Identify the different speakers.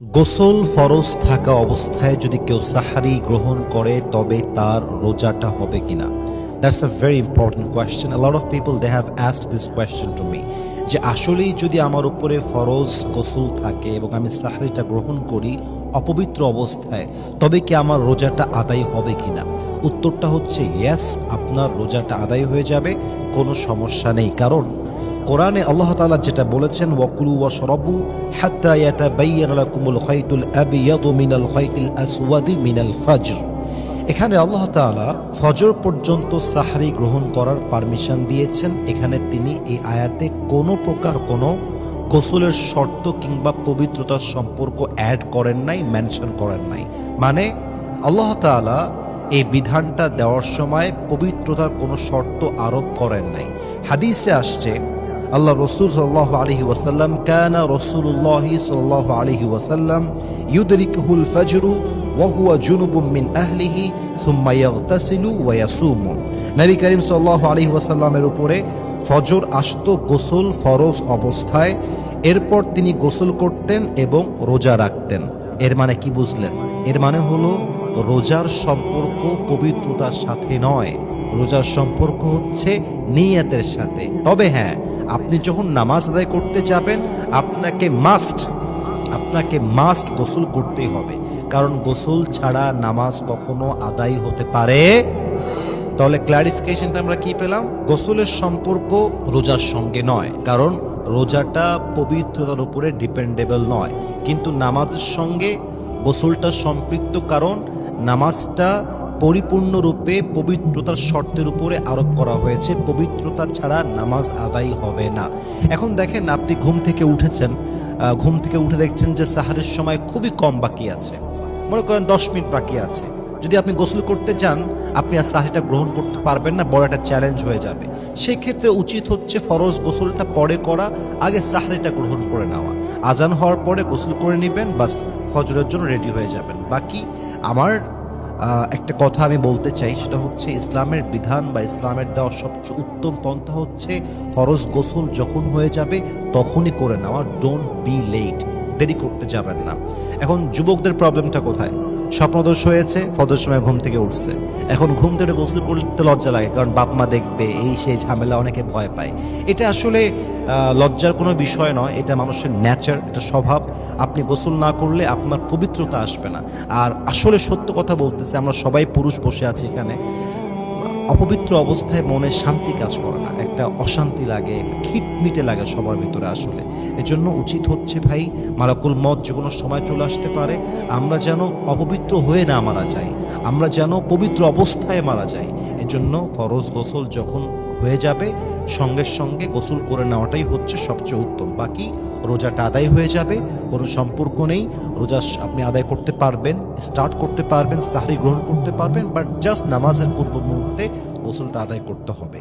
Speaker 1: গোসল ফরজ থাকা অবস্থায় যদি কেউ সাহারি গ্রহণ করে তবে তার রোজাটা হবে কিনা? That's a very important question. A lot of people they have asked this question to me, যে আসলেই যদি আমার উপরে ফরজ গোসল থাকে এবং আমি সাহারিটা গ্রহণ করি অপবিত্র অবস্থায়, তবে কি আমার রোজাটা আদায় হবে কিনা? উত্তরটা হচ্ছে ইয়েস, আপনার রোজাটা আদায় হয়ে যাবে, কোনো সমস্যা নেই। কারণ কোরআনে আল্লাহ তাআলা যেটা বলেছেন, ওয়াকুলু ওয়াশরাবু হাত্তা ইয়াতাবায়্যানা লাকুমুল খাইতুল আবিয়াদু মিনাল খাইতিল আসওয়াদি মিনাল ফাজর। এখানে আল্লাহ তাআলা ফজর পর্যন্ত সাহরি গ্রহণ করার পারমিশন দিয়েছেন। এখানে তিনি এই আয়াতে কোনো প্রকার কোনো গোসলের শর্ত কিংবা পবিত্রতার সম্পর্ক অ্যাড করেন নাই, মেনশন করেন নাই। মানে আল্লাহ তাআলা এই বিধানটা দেওয়ার সময় পবিত্রতার কোনো শর্ত আরোপ করেন নাই। হাদিসে আসছে আল্লাহ রসুল সাল্লাল্লাহু আলাইহি ওয়াসাল্লাম, কানা রাসূলুল্লাহি সাল্লাল্লাহু আলাইহি ওয়াসাল্লাম ইউদরিকুহুল ফাজরু ওয়া হুয়া জুনুবুম মিন আহলিহি সুম্মা ইয়াগতাসিলু ওয়া ইয়াসুমু। নবী করিম সাল্লাল্লাহু আলাইহি ওয়াসাল্লামের উপরে ফজর আসতো গোসল ফরজ অবস্থায়, এরপর তিনি গোসল করতেন এবং রোজা রাখতেন। এর মানে কি বুঝলেন? এর মানে হলো রোজার সম্পর্ক পবিত্রতার সাথে নয়, রোজার সম্পর্ক হচ্ছে নিয়তের সাথে। তবে হ্যাঁ, আপনি যখন নামাজ আদায় করতে যাবেন আপনাকে মাস্ট গোসল করতেই হবে, কারণ গোসল ছাড়া নামাজ কখনো আদায় হতে পারে। তাহলে ক্লারিফিকেশনটা আমরা কি পেলাম? গোসলের সম্পর্ক রোজার সঙ্গে নয়, কারণ রোজাটা পবিত্রতার উপরে ডিপেন্ডেবল নয়, কিন্তু নামাজের সঙ্গে গোসলটা সম্পৃক্ত, কারণ নামাজটা পরিপূর্ণরূপে পবিত্রতার শর্তের উপরে আরোপ করা হয়েছে। পবিত্রতা ছাড়া নামাজ আদায় হবে না। এখন দেখেন, আপনি ঘুম থেকে উঠেছেন, ঘুম থেকে উঠে দেখছেন যে সাহারের সময় খুবই কম বাকি আছে, মনে করেন 10 মিনিট বাকি আছে। যদি আপনি গোসল করতে যান, আপনি আর সাহারিটা গ্রহণ করতে পারবেন না, বড় একটা চ্যালেঞ্জ হয়ে যাবে। সেক্ষেত্রে উচিত হচ্ছে ফরজ গোসলটা পরে করা, আগে সাহারিটা গ্রহণ করে নেওয়া। আজান হওয়ার পরে গোসল করে নেবেন, বাস ফজরের জন্য রেডি হয়ে যাবেন। বাকি আমার একটা কথা আমি বলতে চাই, সেটা হচ্ছে ইসলামের বিধান বা ইসলামের দেওয়া সবচেয়ে উত্তম পন্থা হচ্ছে ফরজ গোসল যখন হয়ে যাবে তখনই করে নেওয়া। ডোন্ট বি লেট, দেরি করতে যাবেন না। এখন যুবকদের প্রবলেমটা কোথায়? স্বপ্নদোষ হয়েছে, ফজর সময় ঘুম থেকে উঠছে, এখন ঘুম থেকে গোসল করতে লজ্জা লাগে, কারণ বাপ মা দেখবে, এই সেই ঝামেলা, অনেকে ভয় পায়। এটা আসলে লজ্জার কোনো বিষয় নয়, এটা মানুষের নেচার, এটা স্বভাব। আপনি গোসল না করলে আপনার পবিত্রতা আসবে না। আর আসলে সত্য কথা বলতেছে, আমরা সবাই পুরুষ বসে আছি এখানে, অপবিত্র অবস্থায় মনে শান্তি কাজ করে না, একটা অশান্তি লাগে, খিটমিটে লাগে সবার ভিতরে। আসলে এজন্য উচিত হচ্ছে ভাই, মালাকুল মত যে কোনো সময় চলে আসতে পারে, আমরা যেন অপবিত্র হয়ে না মারা যাই, আমরা যেন পবিত্র অবস্থায় মারা যাই। এজন্য ফরজ গোসল যখন হয়ে যাবে সঙ্গে সঙ্গে গোসল করে নেওয়াটাই হচ্ছে সবচেয়ে উত্তম। বাকি রোজাটা আদায় হয়ে যাবে, কোনো সম্পর্ক নেই। রোজা আপনি আদায় করতে পারবেন, স্টার্ট করতে পারবেন, সাহরি গ্রহণ করতে পারবেন, বাট জাস্ট নামাজের পূর্ব মুহূর্তে গোসলটা আদায় করতে হবে।